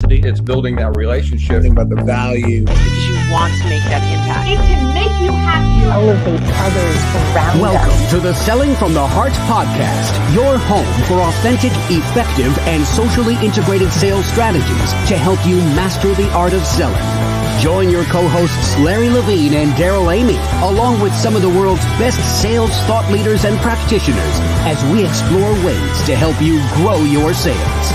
capacity. It's building that relationship. Think about the value. Because you want to make that impact. It can make you happy. Elevate others around Welcome us. to the Selling from the Heart podcast, your home for authentic, effective, and socially integrated sales strategies to help you master the art of selling. Join your co-hosts Larry Levine and Daryl Amy, along with some of the world's best sales thought leaders and practitioners, as we explore ways to help you grow your sales.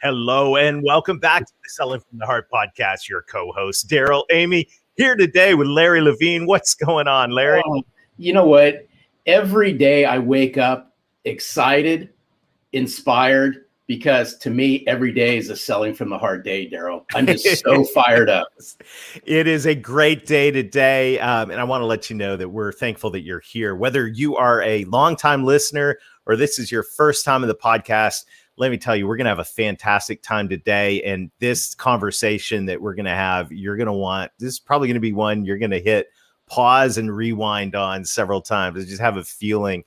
Hello and welcome back to the Selling from the Heart podcast. Your co-host Daryl Amy here today with Larry Levine. What's going on, Larry? You know what? Every day I wake up excited, inspired, because to me, every day is a Selling from the Heart day, Daryl. I'm just so fired up. It is a great day today. And I want to let you know that we're thankful that you're here. Whether you are a longtime listener or this is your first time in the podcast, let me tell you, we're going to have a fantastic time today. And this conversation that we're going to have, you're going to want, this is probably going to be one you're going to hit pause and rewind on several times. I just have a feeling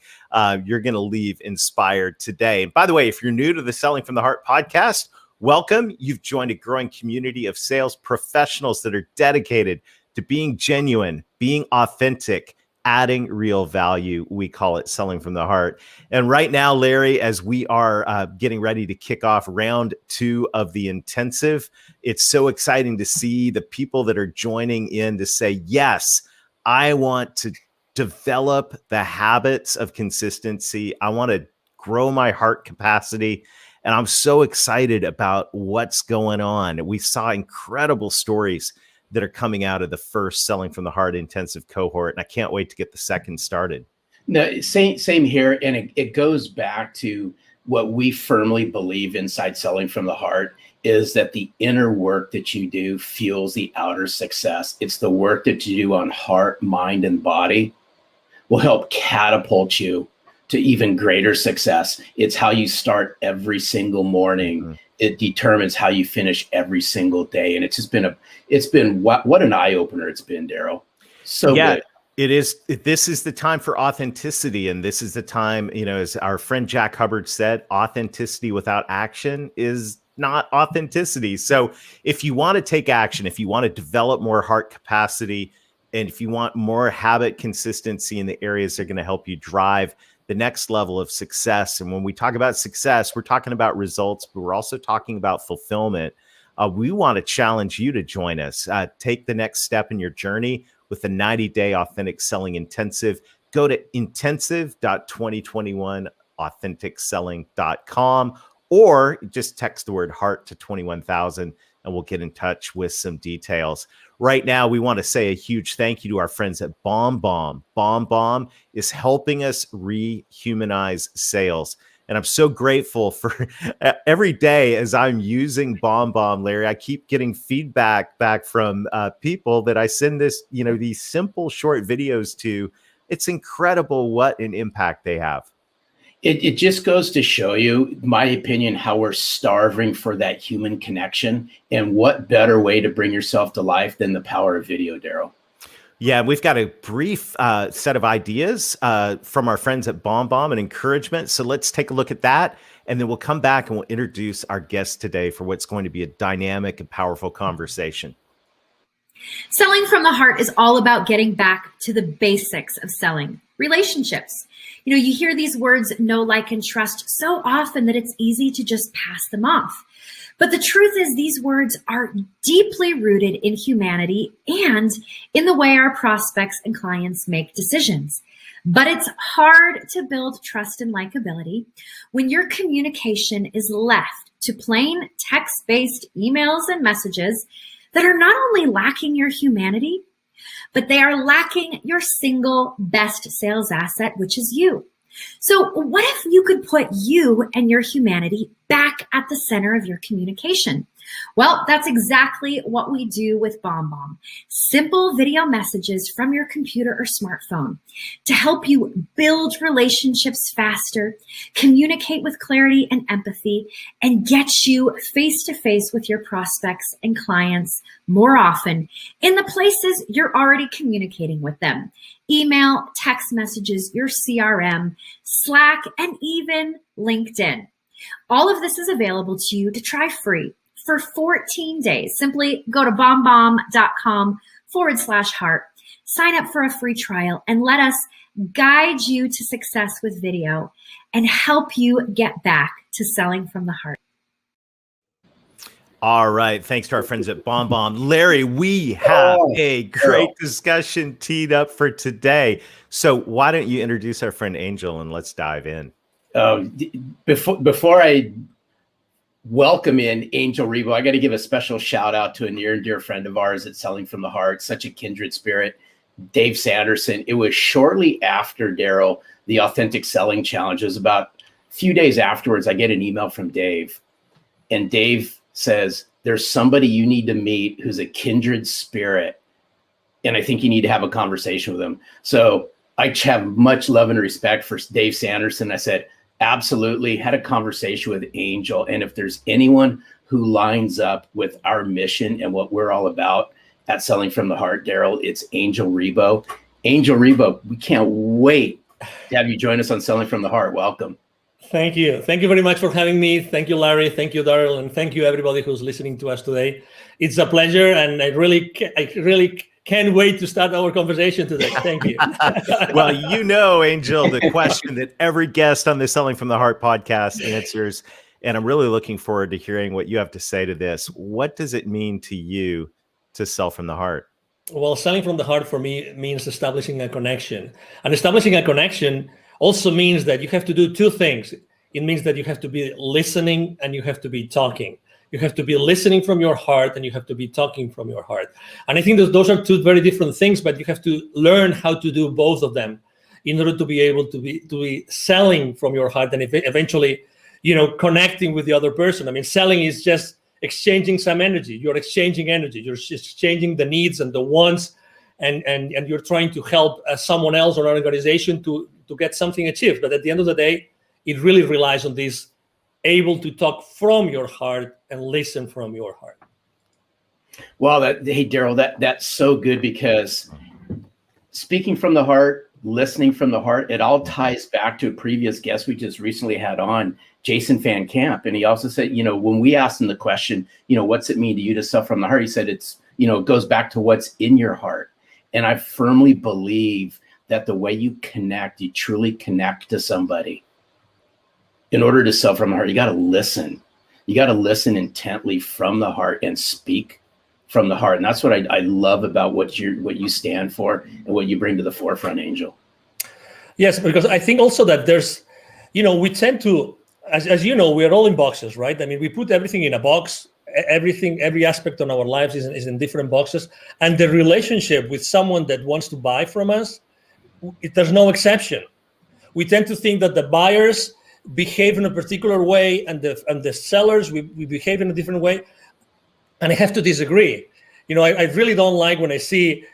you're going to leave inspired today. And by the way, if you're new to the Selling from the Heart podcast, welcome. You've joined a growing community of sales professionals that are dedicated to being genuine, being authentic, adding real value. We call it Selling from the Heart. And right now, Larry, as we are getting ready to kick off round 2 of the intensive, it's so exciting to see the people that are joining in to say, yes, I want to develop the habits of consistency. I want to grow my heart capacity. And I'm so excited about what's going on. We saw incredible stories that are coming out of the first Selling from the Heart intensive cohort. And I can't wait to get the second started. No, same here. And it goes back to what we firmly believe inside Selling from the Heart is that the inner work that you do fuels the outer success. It's the work that you do on heart, mind, and body will help catapult you to even greater success. It's how you start every single morning. Mm-hmm. It determines how you finish every single day. And it's just been what an eye opener it's been, Daryl. So good. It is. This is the time for authenticity. And this is the time, as our friend Jack Hubbard said, authenticity without action is not authenticity. So if you want to take action, if you want to develop more heart capacity, and if you want more habit consistency in the areas that are going to help you drive the next level of success. And when we talk about success, we're talking about results, but we're also talking about fulfillment. We want to challenge you to join us. Take the next step in your journey with the 90-day authentic selling intensive. Go to intensive.2021authenticselling.com or just text the word heart to 21,000 and we'll get in touch with some details. Right now, we want to say a huge thank you to our friends at BombBomb. BombBomb is helping us rehumanize sales. And I'm so grateful for every day as I'm using BombBomb, Larry, I keep getting feedback back from people that I send these simple short videos to. It's incredible what an impact they have. It just goes to show you, my opinion, how we're starving for that human connection. And what better way to bring yourself to life than the power of video, Daryl? Yeah, we've got a brief set of ideas from our friends at BombBomb and encouragement. So let's take a look at that. And then we'll come back and we'll introduce our guest today for what's going to be a dynamic and powerful conversation. Selling from the Heart is all about getting back to the basics of selling, relationships. You hear these words, know, like, and trust so often that it's easy to just pass them off. But the truth is these words are deeply rooted in humanity and in the way our prospects and clients make decisions. But it's hard to build trust and likability when your communication is left to plain text-based emails and messages that are not only lacking your humanity, but they are lacking your single best sales asset, which is you. So what if you could put you and your humanity back at the center of your communication. Well, that's exactly what we do with BombBomb. Simple video messages from your computer or smartphone to help you build relationships faster, communicate with clarity and empathy, and get you face to face with your prospects and clients more often in the places you're already communicating with them. Email, text messages, your CRM, Slack, and even LinkedIn. All of this is available to you to try free for 14 days. Simply go to bombbomb.com/heart, sign up for a free trial, and let us guide you to success with video and help you get back to selling from the heart. All right. Thanks to our friends at BombBomb. Larry, we have a great discussion teed up for today. So why don't you introduce our friend Angel and let's dive in. Before I welcome in Angel Ribo, I got to give a special shout out to a near and dear friend of ours at Selling from the Heart, such a kindred spirit, Dave Sanderson. It was shortly after, Daryl, the Authentic Selling Challenge. It was about a few days afterwards, I get an email from Dave, and Dave says, there's somebody you need to meet who's a kindred spirit, and I think you need to have a conversation with him. So I have much love and respect for Dave Sanderson. I said, absolutely, had a conversation with Angel. And if there's anyone who lines up with our mission and what we're all about at Selling from the Heart, Daryl, it's Angel Ribo. Angel Ribo, we can't wait to have you join us on Selling from the Heart. Welcome. Thank you. Thank you very much for having me. Thank you, Larry. Thank you, Daryl. And thank you, everybody who's listening to us today. It's a pleasure. And I really can't wait to start our conversation today. Thank you. Well, you know, Angel, the question that every guest on the Selling from the Heart podcast answers, and I'm really looking forward to hearing what you have to say to this. What does it mean to you to sell from the heart? Well, selling from the heart for me means establishing a connection. And establishing a connection also means that you have to do two things. It means that you have to be listening and you have to be talking. You have to be listening from your heart and you have to be talking from your heart. And I think that those are two very different things, but you have to learn how to do both of them in order to be able to be selling from your heart and eventually, connecting with the other person. I mean, selling is just exchanging some energy. You're exchanging energy. You're just exchanging the needs and the wants, and you're trying to help someone else or an organization to get something achieved. But at the end of the day, it really relies on this able to talk from your heart and listen from your heart. Well, hey, Daryl, that's so good, because speaking from the heart, listening from the heart, it all ties back to a previous guest we just recently had on, Jason Van Camp. And he also said, when we asked him the question, what's it mean to you to sell from the heart? He said, it goes back to what's in your heart. And I firmly believe that the way you connect, you truly connect to somebody. In order to sell from the heart, you got to listen. You got to listen intently from the heart and speak from the heart. And that's what I love about what you stand for and what you bring to the forefront, Angel. Yes, because I think also that there's, we tend to, as you know, we're all in boxes, right? I mean, we put everything in a box. Every aspect of our lives is in different boxes. And the relationship with someone that wants to buy from us, there's no exception. We tend to think that the buyers behave in a particular way and the sellers, we behave in a different way. And I have to disagree. I really don't like when I see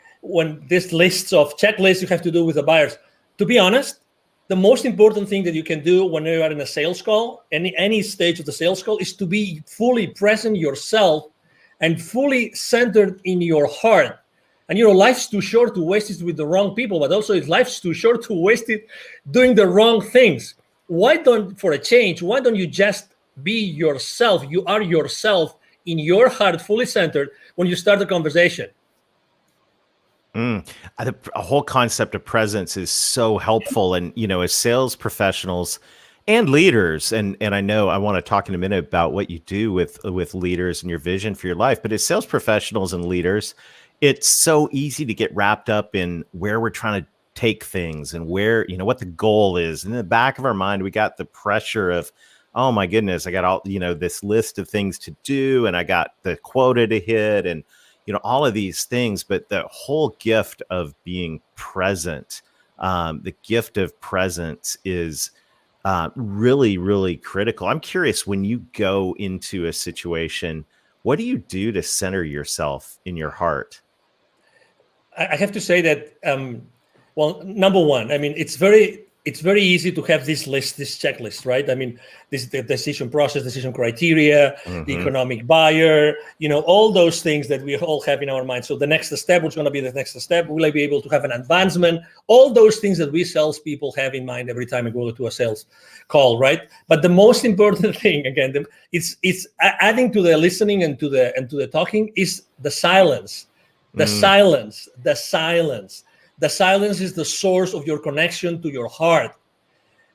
this lists of checklists you have to do with the buyers. To be honest, the most important thing that you can do when you are in a sales call, any stage of the sales call, is to be fully present yourself and fully centered in your heart. And life's too short to waste it with the wrong people, but also life's too short to waste it doing the wrong things. For a change, why don't you just be yourself? You are yourself in your heart, fully centered when you start the conversation. A whole concept of presence is so helpful. And, as sales professionals and leaders, and I know I want to talk in a minute about what you do with leaders and your vision for your life, but as sales professionals and leaders, it's so easy to get wrapped up in where we're trying to take things and where, what the goal is. And in the back of our mind, we got the pressure of, oh my goodness, I got all, this list of things to do, and I got the quota to hit, and, all of these things. But the whole gift of being present, the gift of presence is really, really critical. I'm curious, when you go into a situation, what do you do to center yourself in your heart? I have to say that, well, number one, I mean, it's very easy to have this checklist, right? I mean, the decision process, decision criteria, the economic buyer, all those things that we all have in our mind. So the next step, what's going to be the next step? Will I be able to have an advancement? All those things that we salespeople have in mind every time we go to a sales call, right? But the most important thing, again, it's adding to the listening and to the talking is the silence. The silence. The silence is the source of your connection to your heart.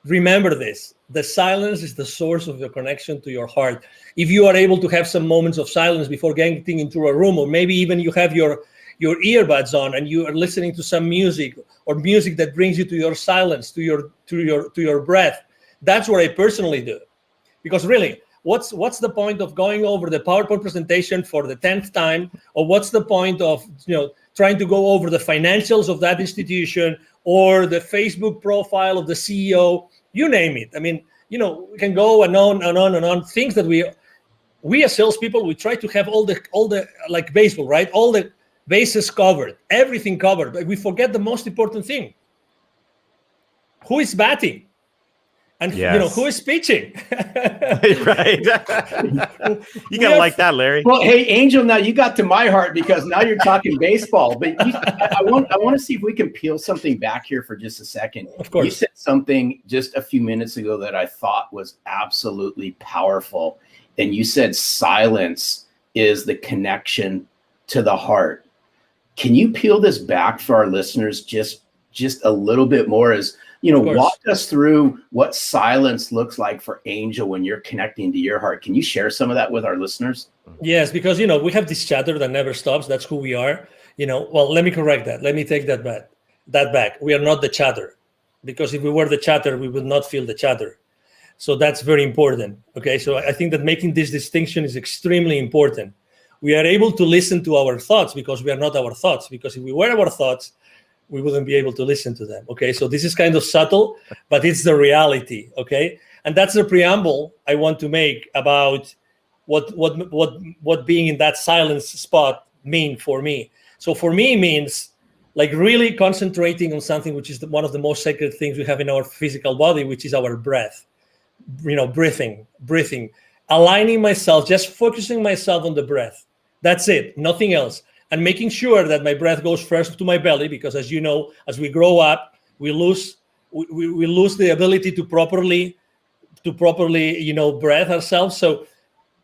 Remember this. The silence is the source of your connection to your heart. If you are able to have some moments of silence before getting into a room, or maybe even you have your earbuds on and you are listening to some music, or music that brings you to your silence, to your breath, that's what I personally do. Because really, what's the point of going over the PowerPoint presentation for the 10th time, or what's the point of trying to go over the financials of that institution or the Facebook profile of the CEO, you name it. I mean, we can go and on and on and on. Things that we as salespeople, we try to have all the like baseball, right? All the bases covered, everything covered, but we forget the most important thing. Who is batting? And who is pitching? Right. You gotta like that, Larry. Well, hey, Angel, now you got to my heart because now you're talking baseball. But I want to see if we can peel something back here for just a second. Of course. You said something just a few minutes ago that I thought was absolutely powerful. And you said silence is the connection to the heart. Can you peel this back for our listeners just a little bit more? As walk us through what silence looks like for Angel when you're connecting to your heart. Can you share some of that with our listeners? Yes, because, we have this chatter that never stops. That's who we are. Well, let me correct that. Let me take that back. We are not the chatter, because if we were the chatter, we would not feel the chatter. So that's very important. Okay. So I think that making this distinction is extremely important. We are able to listen to our thoughts because we are not our thoughts, because if we were our thoughts, we wouldn't be able to listen to them. Okay, so this is kind of subtle, but it's the reality. Okay, and that's the preamble I want to make about what being in that silence spot mean for me. So for me, it means like really concentrating on something which is one of the most sacred things we have in our physical body, which is our breath. Breathing, aligning myself, just focusing myself on the breath. That's it, nothing else. And making sure that my breath goes first to my belly, because as you know, as we grow up, we lose the ability to properly breathe ourselves. So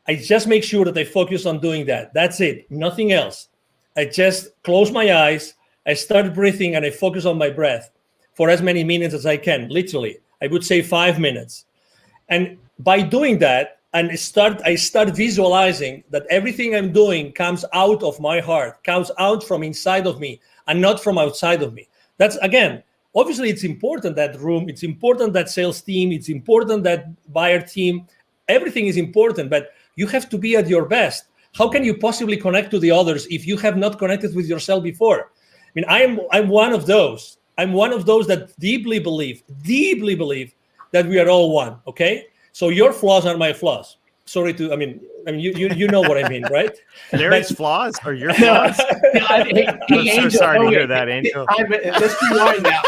I just make sure that I focus on doing that. That's it, nothing else. I just close my eyes, I start breathing, and I focus on my breath for as many minutes as I can. Literally, I would say 5 minutes. And by doing that, and I start visualizing that everything I'm doing comes out of my heart, comes out from inside of me and not from outside of me. That's, again, obviously it's important, that room, it's important, that sales team, it's important, that buyer team, everything is important, but you have to be at your best. How can you possibly connect to the others if you have not connected with yourself before? I mean, I'm one of those. I'm one of those that deeply believe that we are all one, okay? So your flaws are my flaws. Sorry to, you know what I mean, right? Larry's flaws are your flaws? I'm so sorry to hear that, Angel. Let's rewind that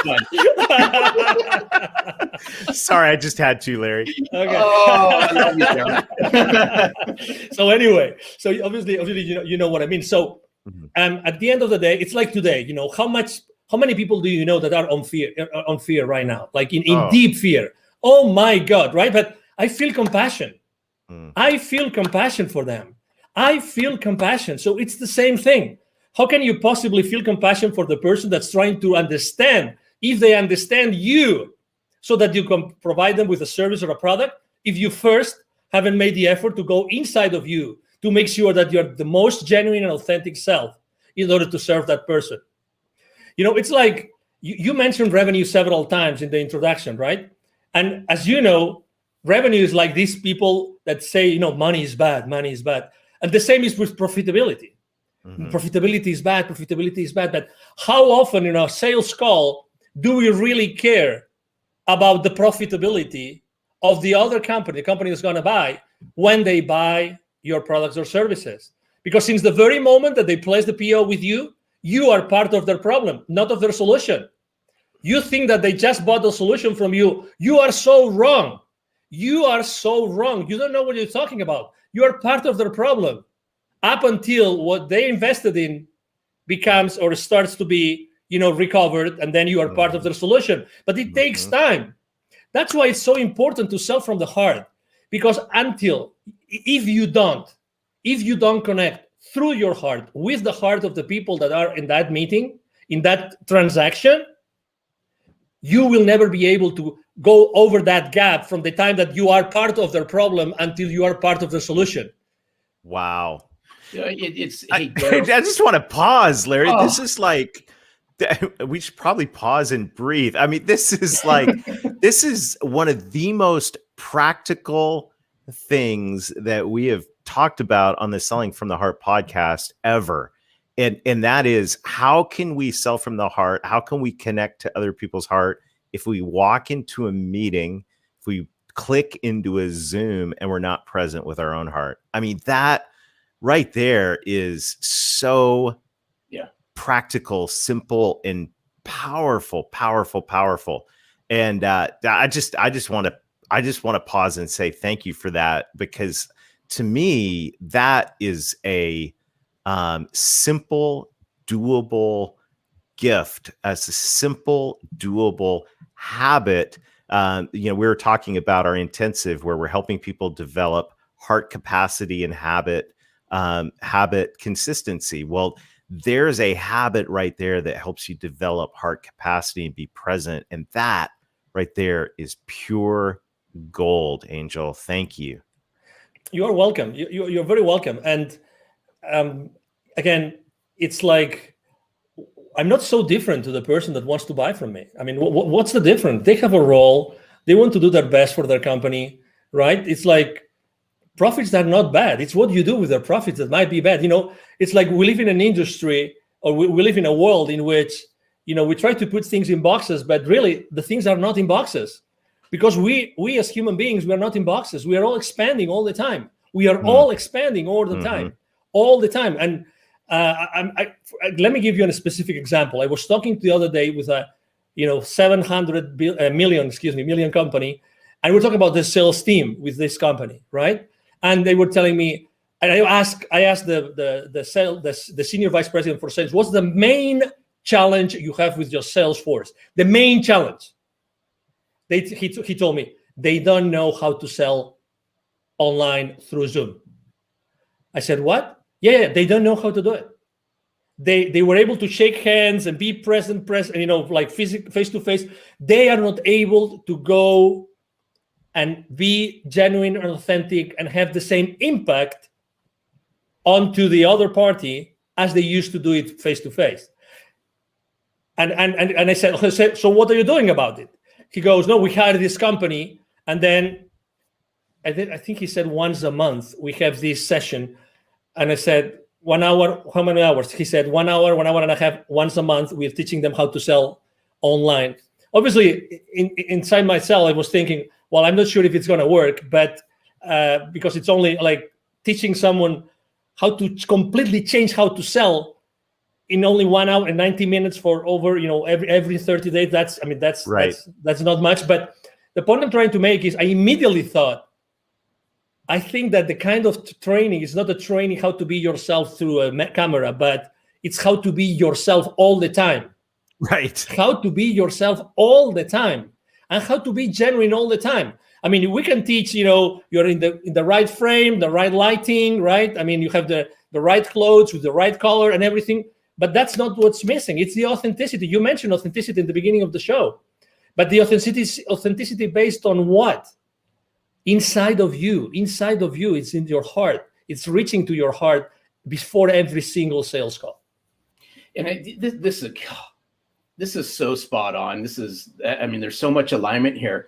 one. Sorry, I just had to, Larry. Okay. Oh, I love you, Jeremy. So anyway, so obviously, you know what I mean. So at the end of the day, it's like today, how many people do you know that are on fear right now? Like in deep fear. Oh my God, right? But I feel compassion. I feel compassion for them. I feel compassion. So it's the same thing. How can you possibly feel compassion for the person that's trying to understand, if they understand you, so that you can provide them with a service or a product, if you first haven't made the effort to go inside of you to make sure that you're the most genuine and authentic self in order to serve that person? It's like you mentioned revenue several times in the introduction, right? And as you know, revenue is like these people that say, money is bad. And the same is with profitability. Profitability is bad. But how often in our sales call do we really care about the profitability of the other company, the company that's going to buy, when they buy your products or services. Because since the very moment that they place the PO with you, you are part of their problem, not of their solution. You think that they just bought the solution from you. You are so wrong. You are so wrong. You don't know what you're talking about. You are part of their problem up until what they invested in becomes or starts to be, recovered, and then you are part of their solution. But it takes time. That's why it's so important to sell from the heart, because if you don't connect through your heart with the heart of the people that are in that meeting, in that transaction, you will never be able to go over that gap from the time that you are part of their problem until you are part of the solution. Wow. I just want to pause, Larry. This is like, we should probably pause and breathe. I mean, this is like, this is one of the most practical things that we have talked about on the Selling from the Heart podcast ever. And that is, how can we sell from the heart? How can we connect to other people's heart if we walk into a meeting, if we click into a Zoom and we're not present with our own heart? I mean, that right there is so practical, simple, and powerful. And I just want to pause and say thank you for that, because to me, that is a simple, doable gift, as a simple, doable habit. We were talking about our intensive, where we're helping people develop heart capacity and habit consistency. Well, there's a habit right there that helps you develop heart capacity and be present. And that right there is pure gold, Angel. Thank you. You are welcome. You're very welcome. And again, it's like, I'm not so different to the person that wants to buy from me. I mean, what's the difference? They have a role. They want to do their best for their company, right? It's like, profits are not bad. It's what you do with their profits that might be bad. It's like we live in an industry, or we live in a world in which, we try to put things in boxes, but really the things are not in boxes, because we as human beings, we are not in boxes. We are all expanding all the time. We are all expanding all the time, all the time. And let me give you a specific example. I was talking the other day with a 700 million company, and we're talking about the sales team with this company, right? And they were telling me, and I asked the senior vice president for sales, what's the main challenge you have with your sales force? The main challenge. He told me they don't know how to sell online through Zoom. I said, what? Yeah, they don't know how to do it. They were able to shake hands and be present, like face to face. They are not able to go and be genuine and authentic and have the same impact onto the other party as they used to do it face to face. And I said, so what are you doing about it? He goes, no, we hired this company, and then I think he said once a month we have this session. And I said, 1 hour, how many hours? He said 1 hour, 1 hour and a half, once a month. We're teaching them how to sell online. Obviously, inside myself, I was thinking, well, I'm not sure if it's going to work, but because it's only like teaching someone how to completely change how to sell in only 1 hour and 90 minutes for over, every 30 days. That's right. That's not much. But the point I'm trying to make is I immediately thought, I think that the kind of training is not a training how to be yourself through a camera, but it's how to be yourself all the time. Right. How to be yourself all the time, and how to be genuine all the time. I mean, we can teach, you're in the right frame, the right lighting, right? I mean, you have the right clothes with the right color and everything, but that's not what's missing. It's the authenticity. You mentioned authenticity in the beginning of the show, but the authenticity based on what? Inside of you, it's in your heart. It's reaching to your heart before every single sales call. And this is so spot on. There's so much alignment here.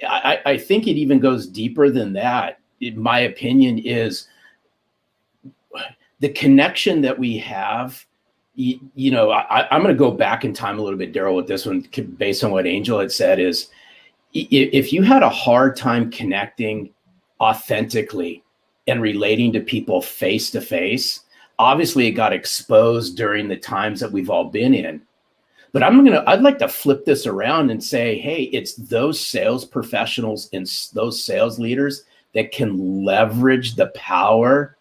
I think it even goes deeper than that. In my opinion, is the connection that we have. I'm going to go back in time a little bit, Daryl, with this one, based on what Angel had said. Is if you had a hard time connecting authentically and relating to people face to face, obviously it got exposed during the times that we've all been in. But I'd like to flip this around and say, hey, it's those sales professionals and those sales leaders that can leverage the power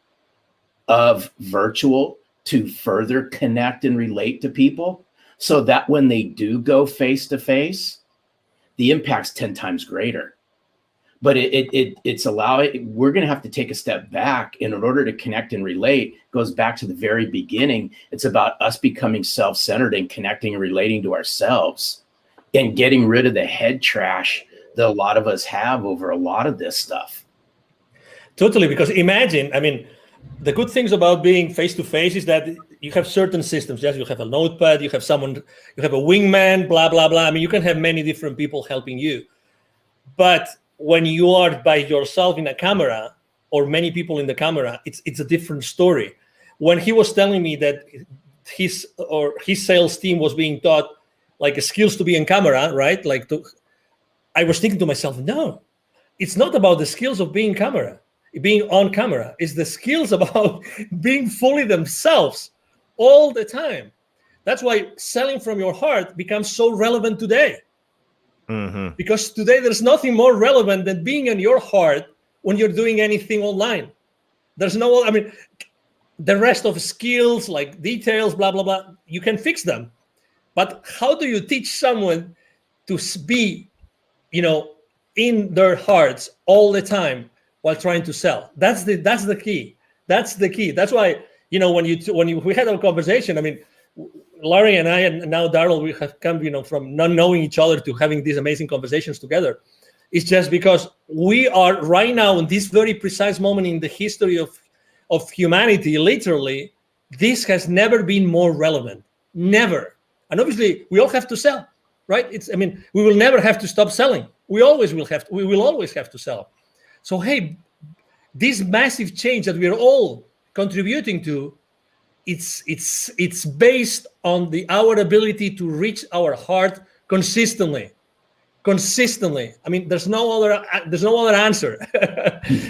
of virtual to further connect and relate to people, so that when they do go face to face, the impact's 10 times greater. But we're going to have to take a step back. And in order to connect and relate, goes back to the very beginning. It's about us becoming self-centered and connecting and relating to ourselves and getting rid of the head trash that a lot of us have over a lot of this stuff. Totally, because imagine, I mean, the good things about being face-to-face is that you have certain systems. Yes, you have a notepad, you have someone, you have a wingman, blah, blah, blah. I mean, you can have many different people helping you. But when you are by yourself in a camera or many people in the camera, it's a different story. When he was telling me that his sales team was being taught like skills to be in camera, right? I was thinking to myself, no, it's not about the skills of being on camera. It's the skills about being fully themselves all the time. That's why selling from your heart becomes so relevant today. Mm-hmm. Because today there's nothing more relevant than being in your heart when you're doing anything online. There's the rest of skills like details, blah, blah, blah, you can fix them. But how do you teach someone to be, in their hearts all the time while trying to sell? That's the key. That's the key. That's why, when we had our conversation, I mean, Larry and I, and now Daryl, we have come, from not knowing each other to having these amazing conversations together. It's just because we are right now in this very precise moment in the history of humanity, literally, this has never been more relevant. Never. And obviously, we all have to sell, right? We will never have to stop selling. We will always have to sell. So, hey, this massive change that we are all contributing to, it's based on our ability to reach our heart consistently. I mean, there's no other answer.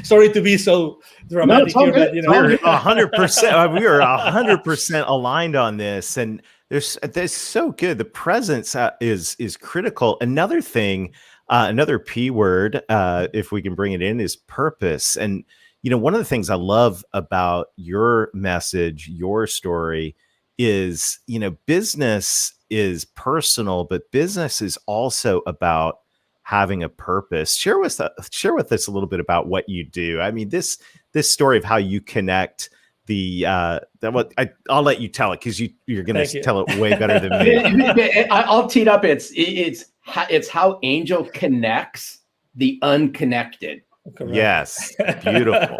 Sorry to be so dramatic here, but we're 100%. We are 100% aligned on this, and there's so good. The presence is critical. Another thing, another P word, if we can bring it in, is purpose. And one of the things I love about your message, your story, is, business is personal, but business is also about having a purpose. Share with us a little bit about what you do. I mean, this story of how you connect I'll let you tell it, because you're going to tell it way better than me. I'll tee it up. It's how Angel connects the unconnected. Correct. Yes, beautiful.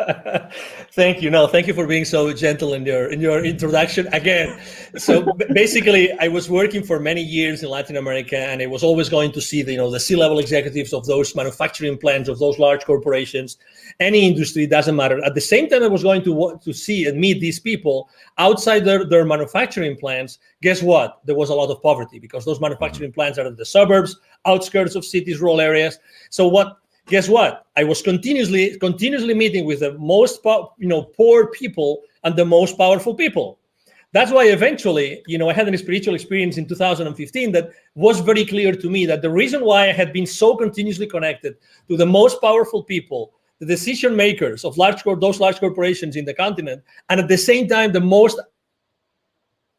Thank you. No, thank you for being so gentle in your introduction again. So basically, I was working for many years in Latin America, and I was always going to see the C-level executives of those manufacturing plants, of those large corporations, any industry, doesn't matter. At the same time, I was going to see and meet these people outside their manufacturing plants. Guess what? There was a lot of poverty, because those manufacturing plants are in the suburbs, outskirts of cities, rural areas. So guess what? I was continuously meeting with the most poor people and the most powerful people. That's why eventually, I had a spiritual experience in 2015 that was very clear to me that the reason why I had been so continuously connected to the most powerful people, the decision makers of those large corporations in the continent, and at the same time the most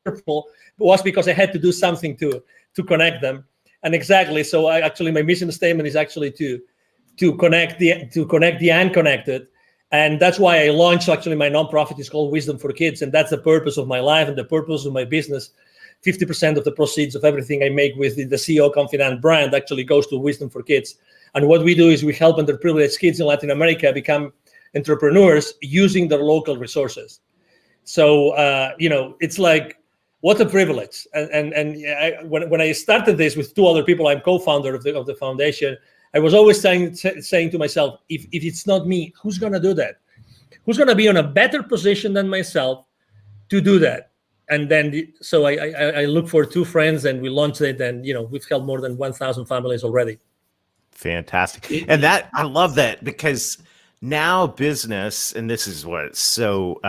powerful, was because I had to do something to connect them. And exactly, so my mission statement is actually to connect the unconnected. And that's why I launched my nonprofit. Is called Wisdom for Kids. And that's the purpose of my life and the purpose of my business. 50% of the proceeds of everything I make with the CEO Confidant brand actually goes to Wisdom for Kids. And what we do is we help underprivileged kids in Latin America become entrepreneurs using their local resources. So, it's like, what a privilege. When I started this with two other people, I'm co-founder of the foundation. I was always saying to myself, if it's not me, who's going to do that? Who's going to be in a better position than myself to do that? And then, so I look for two friends, and we launched it, and we've helped more than 1,000 families already. Fantastic. And that, I love that, because now business, and this is what's so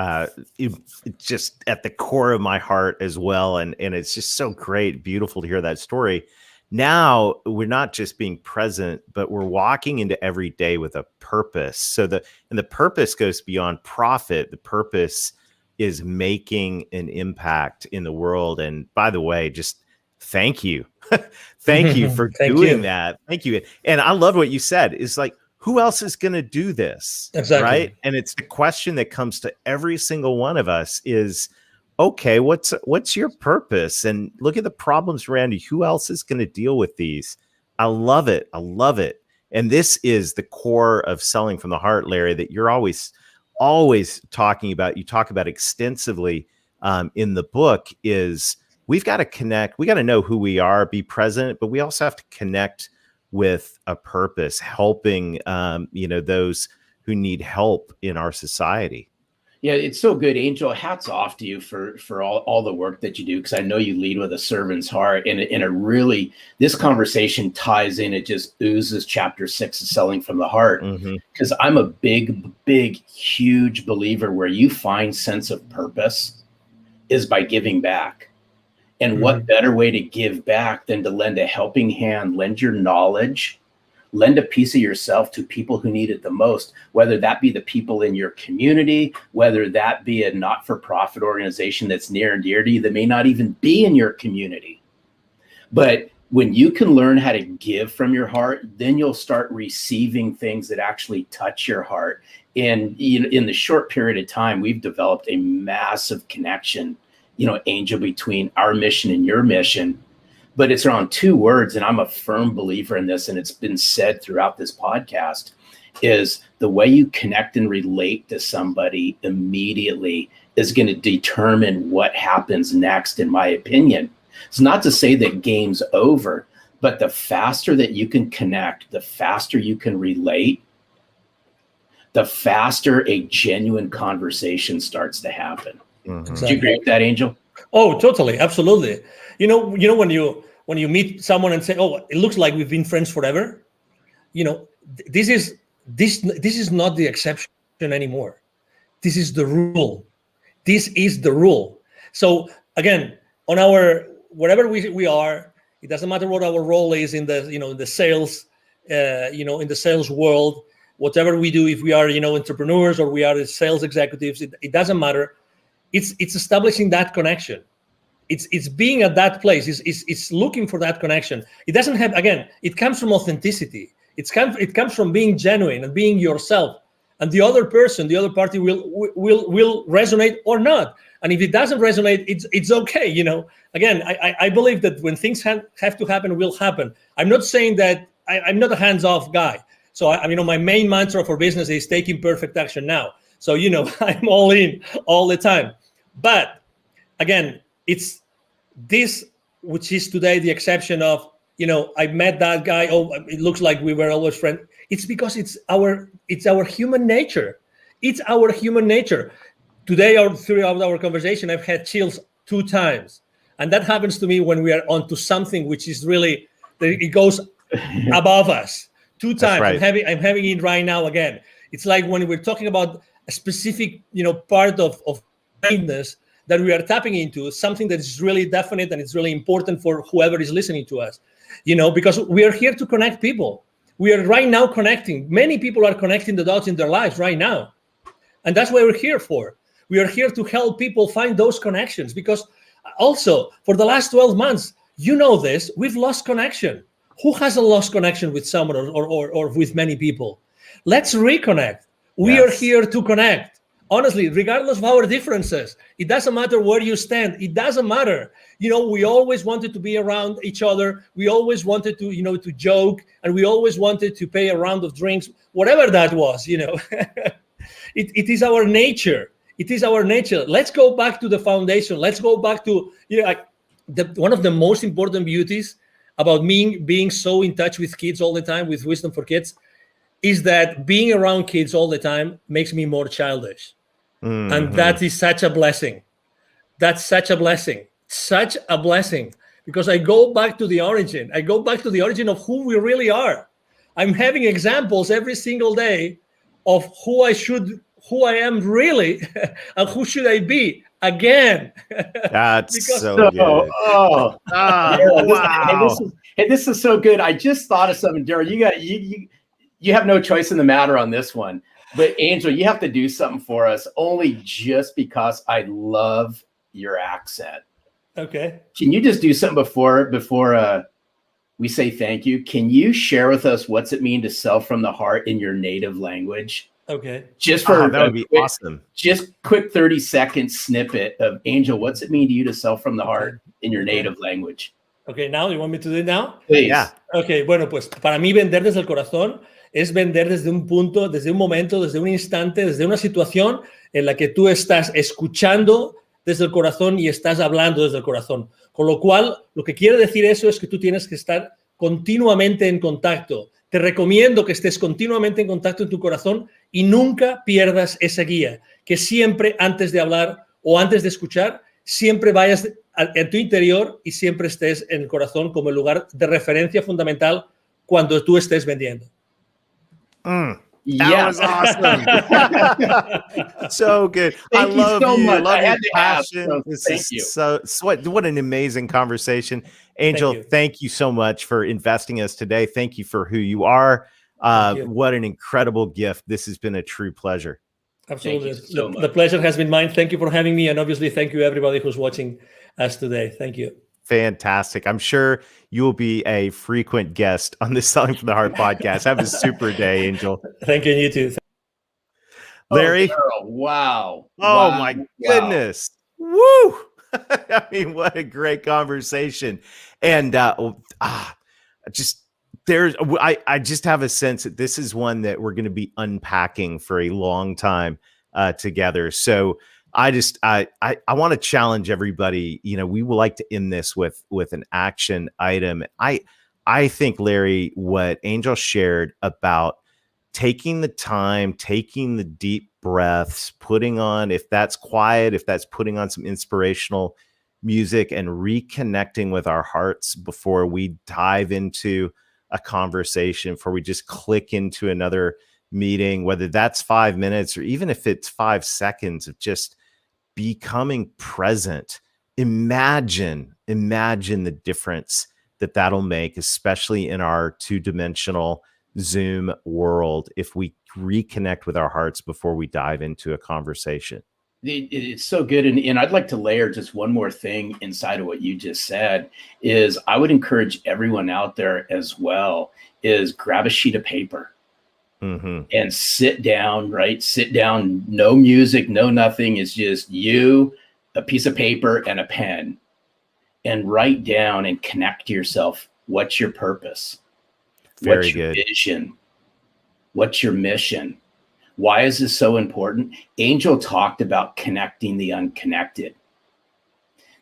it's just at the core of my heart as well. And it's just so great, beautiful to hear that story. Now we're not just being present, but we're walking into every day with a purpose. So the purpose goes beyond profit. The purpose is making an impact in the world. And by the way, just thank you. Thank you for doing that. Thank you. And I love what you said, is like, who else is going to do this? Exactly. Right. And it's the question that comes to every single one of us is, okay, what's your purpose? And look at the problems around you. Who else is going to deal with these? I love it. I love it. And this is the core of Selling from the Heart, Larry, that you're always talking about. You talk about extensively in the book. Is we've got to connect. We got to know who we are, be present, but we also have to connect with a purpose, helping those who need help in our society. Yeah, it's so good, Angel. Hats off to you for all the work that you do, because I know you lead with a servant's heart, and it really, this conversation ties in. It just oozes chapter 6 of Selling from the Heart, because I'm a big, huge believer where you find sense of purpose is by giving back. And what better way to give back than to lend a helping hand, lend your knowledge, lend a piece of yourself to people who need it the most, whether that be the people in your community, whether that be a not-for-profit organization that's near and dear to you that may not even be in your community. But when you can learn how to give from your heart, then you'll start receiving things that actually touch your heart. And in the short period of time, we've developed a massive connection, Angel, between our mission and your mission. But it's around two words, and I'm a firm believer in this, and it's been said throughout this podcast, is the way you connect and relate to somebody immediately is going to determine what happens next, in my opinion. It's not to say that game's over, but the faster that you can connect, the faster you can relate, the faster a genuine conversation starts to happen. Exactly. Do you agree with that, Angel? Oh, totally. Absolutely. When you meet someone and say, oh, it looks like we've been friends forever, this is not the exception anymore. This is the rule. This is the rule. So again, on wherever we are, it doesn't matter what our role is in the sales, in the sales world, whatever we do, if we are, entrepreneurs or we are sales executives, it doesn't matter. It's establishing that connection. It's being at that place. It's looking for that connection. It doesn't have, again, it comes from authenticity. It comes from being genuine and being yourself. And the other person, the other party will resonate or not. And if it doesn't resonate, it's okay. Again, I believe that when things have to happen, will happen. I'm not saying that I'm not a hands-off guy. So my main mantra for business is taking perfect action now. So, I'm all in all the time. But again, it's this, which is today the exception of, I met that guy. Oh, it looks like we were always friends. It's because it's our human nature. It's our human nature. Today, or throughout our conversation, I've had chills 2 times. And that happens to me when we are onto something which is really, it goes above us. 2 times. Right. I'm having it right now again. It's like when we're talking about a specific, part of kindness that we are tapping into, something that is really definite and it's really important for whoever is listening to us, because we are here to connect people. We are right now connecting. Many people are connecting the dots in their lives right now. And that's what we're here for. We are here to help people find those connections, because also for the last 12 months, this, we've lost connection. Who hasn't lost connection with someone or with many people? Let's reconnect. We are here to connect. Honestly, regardless of our differences, it doesn't matter where you stand. It doesn't matter. We always wanted to be around each other. We always wanted to, to joke, and we always wanted to pay a round of drinks, whatever that was, It is our nature. It is our nature. Let's go back to the foundation. Let's go back to, one of the most important beauties about me being so in touch with kids all the time, with Wisdom for Kids, is that being around kids all the time makes me more childish. Mm-hmm. And that is such a blessing. That's such a blessing. Such a blessing. Because I go back to the origin. I go back to the origin of who we really are. I'm having examples every single day of who I am really, and who should I be again. That's Because- so good. Oh, Daryl, Wow. this is so good. I just thought of something, Daryl. You have no choice in the matter on this one. But Angel, you have to do something for us, only just because I love your accent. Okay. Can you just do something before we say thank you? Can you share with us what's it mean to sell from the heart in your native language? Okay. Just for That would be awesome. Just quick 30-second snippet of Angel. What's it mean to you to sell from the heart in your Okay. native language? Okay, now you want me to do it now? Please. Yeah. Ok, bueno, pues para mí vender desde el corazón es vender desde un punto, desde un momento, desde un instante, desde una situación en la que tú estás escuchando desde el corazón y estás hablando desde el corazón. Con lo cual, lo que quiere decir eso es que tú tienes que estar continuamente en contacto. Te recomiendo que estés continuamente en contacto en tu corazón y nunca pierdas esa guía. Que siempre antes de hablar o antes de escuchar, siempre vayas en tu interior y siempre estés en el corazón como el lugar de referencia fundamental cuando tú estés vendiendo. That Yes. was awesome. So good. Thank I you love so you. much. Love I your had to ask, passion. so This thank is you. so what an amazing conversation. Angel, you. thank you so much for investing us today. Thank you for who you are. Thank you. What an incredible gift. This has been a true pleasure. Absolutely. Thank you so much. The pleasure has been mine. Thank you for having me. And obviously, thank you everybody who's watching us today. Thank you. Fantastic. I'm sure you will be a frequent guest on the Selling from the Heart podcast. Have a super day, Angel. Thank you, and you too. Larry. Oh, Daryl, wow. Oh Wow. my Wow. goodness. Woo. I mean, what a great conversation. And just there's I just have a sense that this is one that we're going to be unpacking for a long time together. So I want to challenge everybody. You know, we would like to end this with an action item. I think, Larry, what Angel shared about taking the time, taking the deep breaths, putting on, if that's quiet, if that's putting on some inspirational music and reconnecting with our hearts before we dive into a conversation, before we just click into another meeting, whether that's 5 minutes or even if it's 5 seconds of just becoming present. Imagine the difference that'll make, especially in our two-dimensional Zoom world, if we reconnect with our hearts before we dive into a conversation. It's so good. And I'd like to layer just one more thing inside of what you just said is I would encourage everyone out there as well is grab a sheet of paper and sit down, right? Sit down, no music, no nothing. It's just you, a piece of paper and a pen, and write down and connect to yourself. What's your purpose? What's your vision? What's your mission? Why is this so important? Angel talked about connecting the unconnected.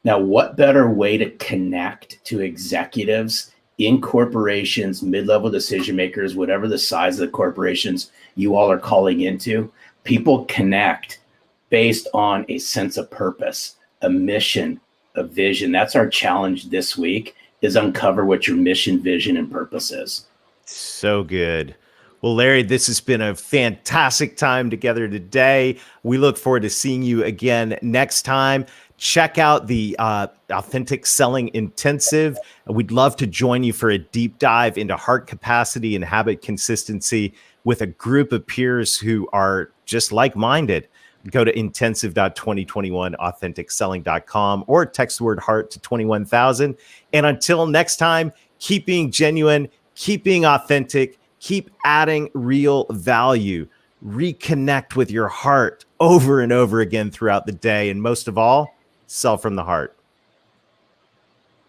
Now, what better way to connect to executives in corporations, mid-level decision makers, whatever the size of the corporations you all are calling into? People connect based on a sense of purpose, a mission, a vision. That's our challenge this week, is uncover what your mission, vision, and purpose is. So good. Well, Larry, this has been a fantastic time together today. We look forward to seeing you again next time. Check out the Authentic Selling Intensive. We'd love to join you for a deep dive into heart capacity and habit consistency with a group of peers who are just like-minded. Go to intensive.2021authenticselling.com or text the word heart to 21,000. And until next time, keep being genuine, keep being authentic, keep adding real value. Reconnect with your heart over and over again throughout the day. And most of all, sell from the heart.